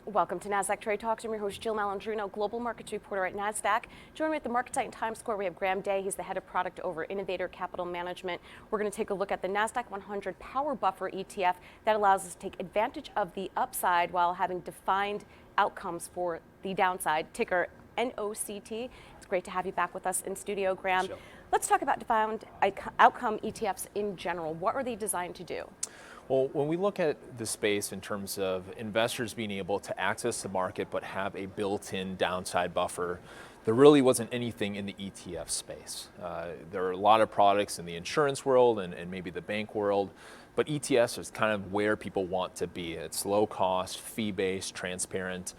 Welcome to Nasdaq Trade Talks. I'm your host, Jill Malandrino, Global Markets Reporter at Nasdaq. Joining me at the market site in Times Square, we have Graham Day. He's the head of product over Innovator Capital Management. We're going to take a look at the Nasdaq 100 Power Buffer ETF that allows us to take advantage of the upside while having defined outcomes for the downside, ticker NOCT. It's great to have you back with us in studio, Graham. Sure. Let's talk about defined outcome ETFs in general. What are they designed to do? Well, when we look at the space in terms of investors being able to access the market but have a built-in downside buffer, there really wasn't anything in the ETF space. There are a lot of products in the insurance world and maybe the bank world, but ETFs is kind of where people want to be. It's low cost, fee-based, transparent.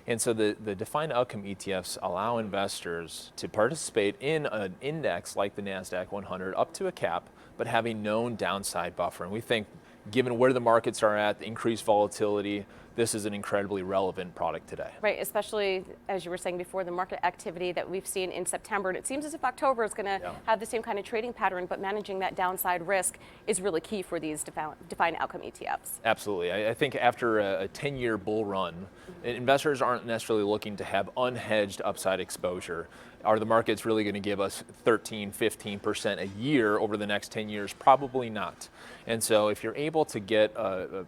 And so the defined outcome ETFs allow investors to participate in an index like the Nasdaq 100 up to a cap, but have a known downside buffer. And we think, given where the markets are at, the increased volatility, this is an incredibly relevant product today. Right, especially as you were saying before, the market activity that we've seen in September. And it seems as if October is going to have the same kind of trading pattern, but managing that downside risk is really key for these defined outcome ETFs. Absolutely. I think after a 10-year bull run, investors aren't necessarily looking to have unhedged upside exposure. Are the markets really going to give us 13, 15% a year over the next 10 years? Probably not. And so if you're able to get a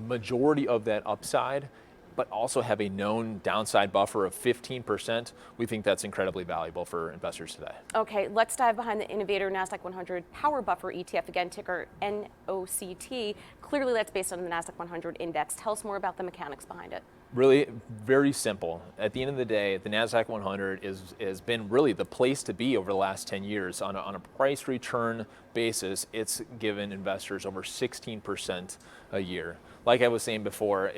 majority of that upside, but also have a known downside buffer of 15%, we think that's incredibly valuable for investors today. Okay, let's dive behind the Innovator Nasdaq 100 Power Buffer ETF, again, ticker NOCT. Clearly that's based on the Nasdaq 100 index. Tell us more about the mechanics behind it. Really very simple. At the end of the day, the Nasdaq 100 has been really the place to be over the last 10 years. On a price return basis, it's given investors over 16% a year. Like I was saying before,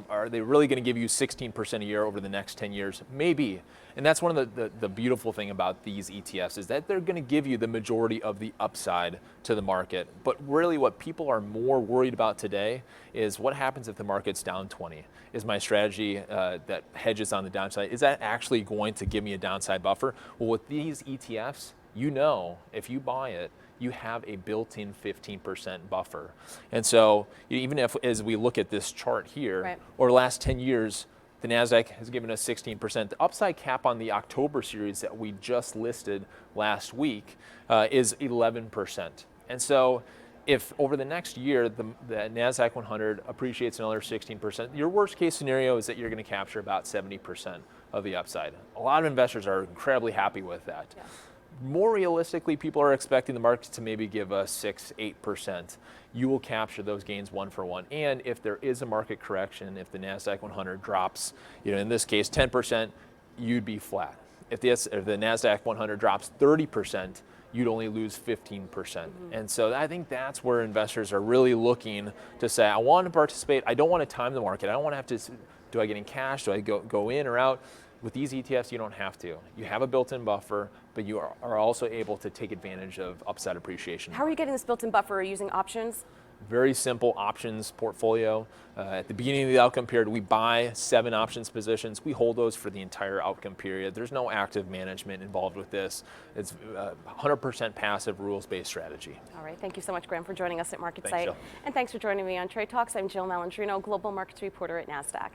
are they really going to give you 16% a year over the next 10 years? Maybe. And that's one of the beautiful thing about these ETFs is that they're going to give you the majority of the upside to the market. But really what people are more worried about today is what happens if the market's down 20? Is my strategy that hedges on the downside, is that actually going to give me a downside buffer? Well, with these ETFs, you know, if you buy it, you have a built-in 15% buffer. And so even if, as we look at this chart here, over the last 10 years, the Nasdaq has given us 16%. The upside cap on the October series that we just listed last week is 11%. And so if over the next year, the Nasdaq 100 appreciates another 16%, your worst case scenario is that you're going to capture about 70% of the upside. A lot of investors are incredibly happy with that. Yeah. More realistically, people are expecting the market to maybe give us 6-8%. You will capture those gains one for one. And if there is a market correction, if the Nasdaq 100 drops, in this case 10%, you'd be flat. If the Nasdaq 100 drops 30%, you'd only lose 15%. And so I think that's where investors are really looking to say, I want to participate. I don't want to time the market. I don't want to have to, do I get in cash? Do I go in or out? With these ETFs, you don't have to. You have a built-in buffer, but you are also able to take advantage of upside appreciation. How are you getting this built-in buffer? Are you using options? Very simple options portfolio. At the beginning of the outcome period, we buy 7 options positions. We hold those for the entire outcome period. There's no active management involved with this. It's 100% passive, rules-based strategy. All right. Thank you so much, Graham, for joining us at MarketSite. Thanks, Jill. And thanks for joining me on Trade Talks. I'm Jill Malandrino, Global Markets Reporter at Nasdaq.